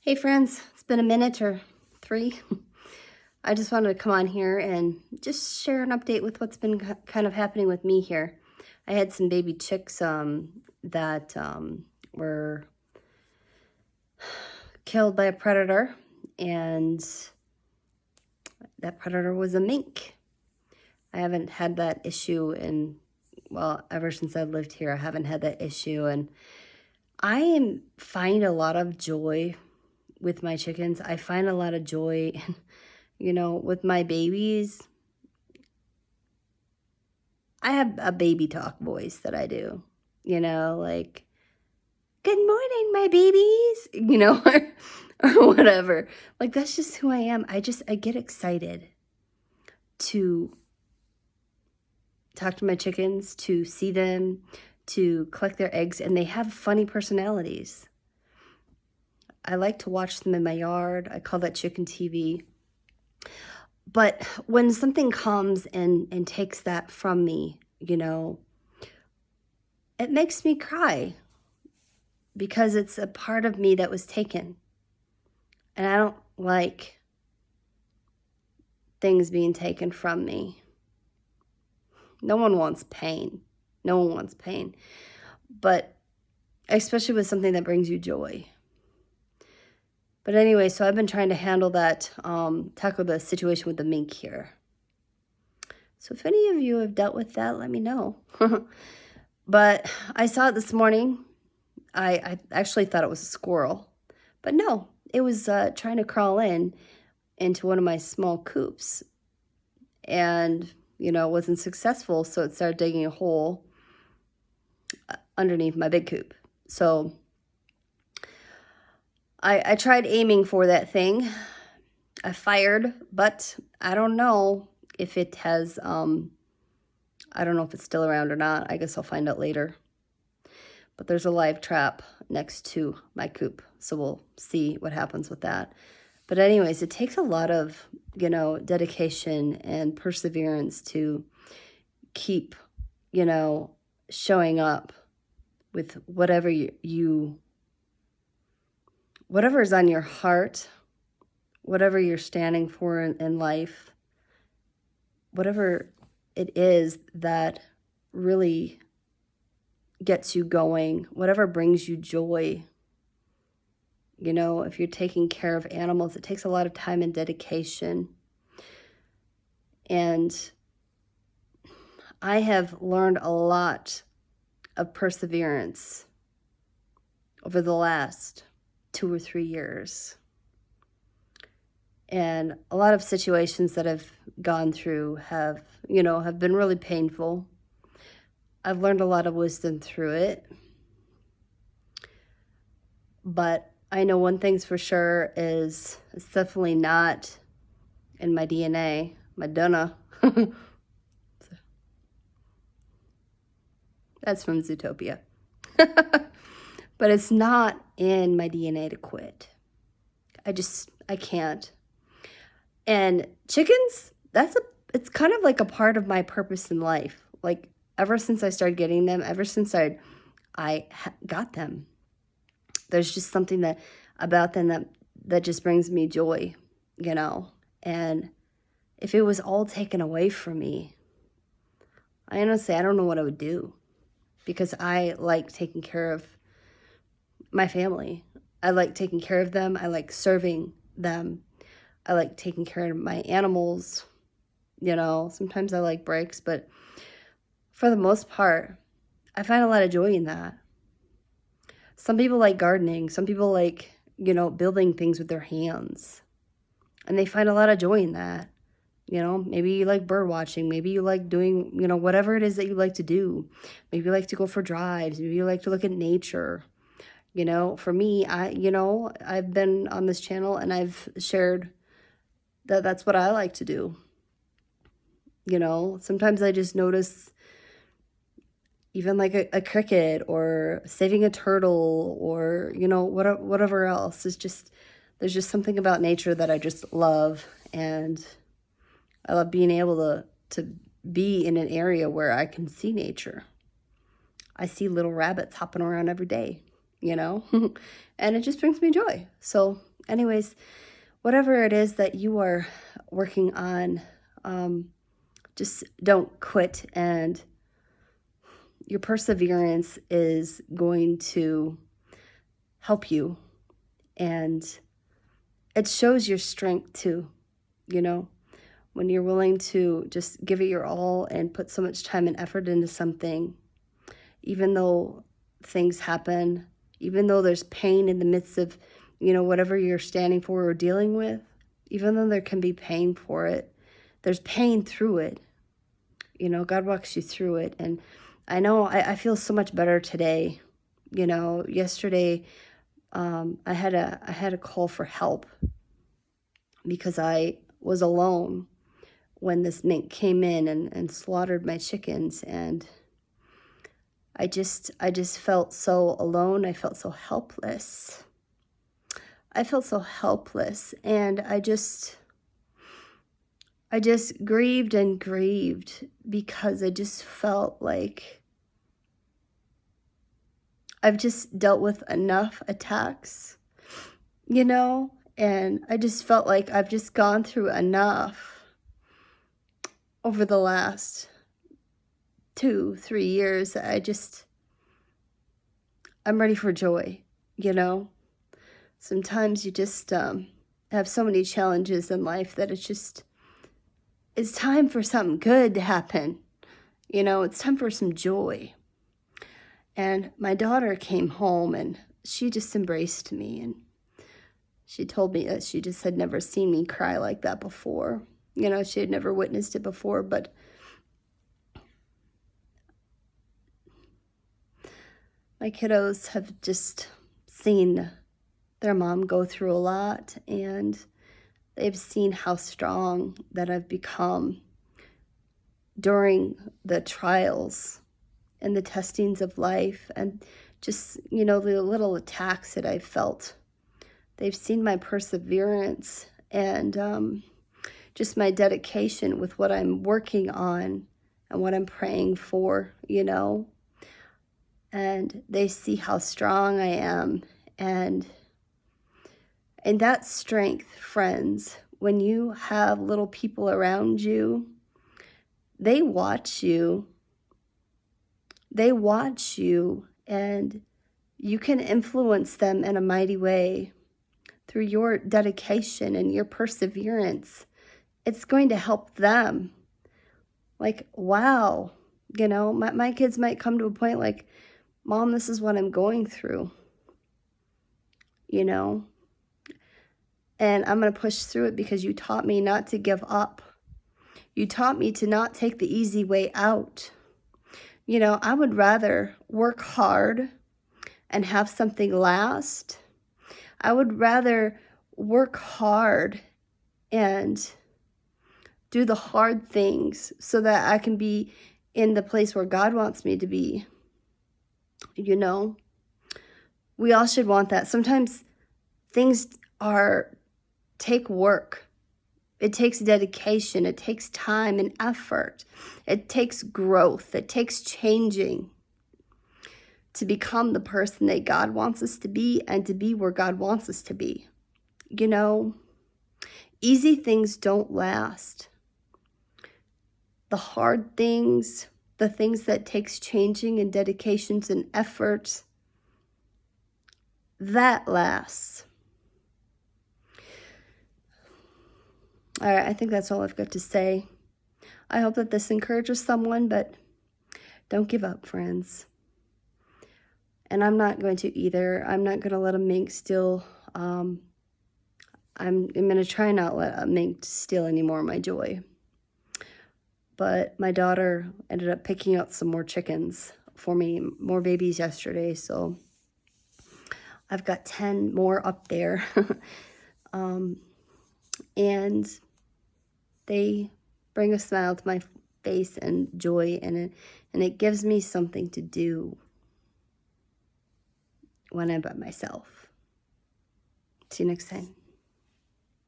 Hey friends, it's been a minute or three. I just wanted to come on here and just share an update with what's been kind of happening with me here. I had some baby chicks that were killed by a predator, and that predator was a mink. I haven't had that issue ever since I've lived here. I haven't had that issue, and I find a lot of joy with my chickens. I find a lot of joy with my babies. I have a baby talk voice that I do, like, good morning, my babies, or whatever. Like, that's just who I am. I get excited to talk to my chickens, to see them, to collect their eggs, and they have funny personalities. I like to watch them in my yard. I call that chicken TV. But when something comes and takes that from me, it makes me cry because it's a part of me that was taken. And I don't like things being taken from me. No one wants pain. No one wants pain. But especially with something that brings you joy. But anyway, so I've been trying to handle that, tackle the situation with the mink here. So if any of you have dealt with that, let me know. But I saw it this morning. I actually thought it was a squirrel. But no, it was trying to crawl into one of my small coops. And, wasn't successful, so it started digging a hole underneath my big coop. So I tried aiming for that thing. I fired, but I don't know if it has, I don't know if it's still around or not. I guess I'll find out later. But there's a live trap next to my coop, so we'll see what happens with that. But anyways, it takes a lot of, dedication and perseverance to keep, showing up with whatever whatever is on your heart, whatever you're standing for in life, whatever it is that really gets you going, whatever brings you joy. If you're taking care of animals, it takes a lot of time and dedication. And I have learned a lot of perseverance over the last 2 or 3 years. And a lot of situations that I've gone through have been really painful. I've learned a lot of wisdom through it. But I know one thing's for sure is it's definitely not in my DNA, my Donna. That's from Zootopia. But it's not in my DNA to quit. I can't. And chickens, it's kind of like a part of my purpose in life. Like, ever since I started getting them, ever since I got them, there's just something about them that just brings me joy, And if it was all taken away from me, I honestly, I don't know what I would do, because I like taking care of my family. I like taking care of them. I like serving them. I like taking care of my animals. Sometimes I like breaks, but for the most part, I find a lot of joy in that. Some people like gardening. Some people like, building things with their hands. And they find a lot of joy in that. Maybe you like bird watching. Maybe you like doing, whatever it is that you like to do. Maybe you like to go for drives. Maybe you like to look at nature. For me, I've been on this channel and I've shared that that's what I like to do. Sometimes I just notice even like a cricket or saving a turtle or, whatever else. There's just something about nature that I just love. And I love being able to be in an area where I can see nature. I see little rabbits hopping around every day. you know? And it just brings me joy. So anyways, whatever it is that you are working on, just don't quit, and your perseverance is going to help you, and it shows your strength too, you know, when you're willing to just give it your all and put so much time and effort into something, even though things happen, even though there's pain in the midst of, you know, whatever you're standing for or dealing with, even though there can be pain for it, there's pain through it. You know, God walks you through it. And I know I feel so much better today. You know, yesterday I had a call for help because I was alone when this mink came in and slaughtered my chickens, and I just felt so alone. I felt so helpless. And I just grieved and grieved because I just felt like I've just dealt with enough attacks, you know, and I just felt like I've just gone through enough over the last 2-3 years. I'm ready for joy, you know. Sometimes you just have so many challenges in life that it's time for something good to happen. You know, it's time for some joy. And my daughter came home and she just embraced me, and she told me that she just had never seen me cry like that before. You know, she had never witnessed it before, but my kiddos have just seen their mom go through a lot, and they've seen how strong that I've become during the trials and the testings of life, and just, you know, the little attacks that I felt. They've seen my perseverance and just my dedication with what I'm working on and what I'm praying for, you know. And they see how strong I am. And that strength, friends, when you have little people around you, they watch you. They watch you, and you can influence them in a mighty way through your dedication and your perseverance. It's going to help them. Like, wow, you know, my kids might come to a point like, Mom, this is what I'm going through, you know, and I'm going to push through it because you taught me not to give up. You taught me to not take the easy way out. You know, I would rather work hard and have something last. I would rather work hard and do the hard things so that I can be in the place where God wants me to be. You know, we all should want that. Sometimes things take work. It takes dedication. It takes time and effort. It takes growth. It takes changing to become the person that God wants us to be and to be where God wants us to be. You know, easy things don't last. The hard things, the things that takes changing and dedications and efforts, that lasts. All right, I think that's all I've got to say. I hope that this encourages someone, but don't give up, friends. And I'm not going to either. I'm not going to let a mink steal. I'm going to try not let a mink steal any more of my joy. But my daughter ended up picking out some more chickens for me, more babies yesterday. So I've got 10 more up there. And they bring a smile to my face and joy, and it gives me something to do when I'm by myself. See you next time.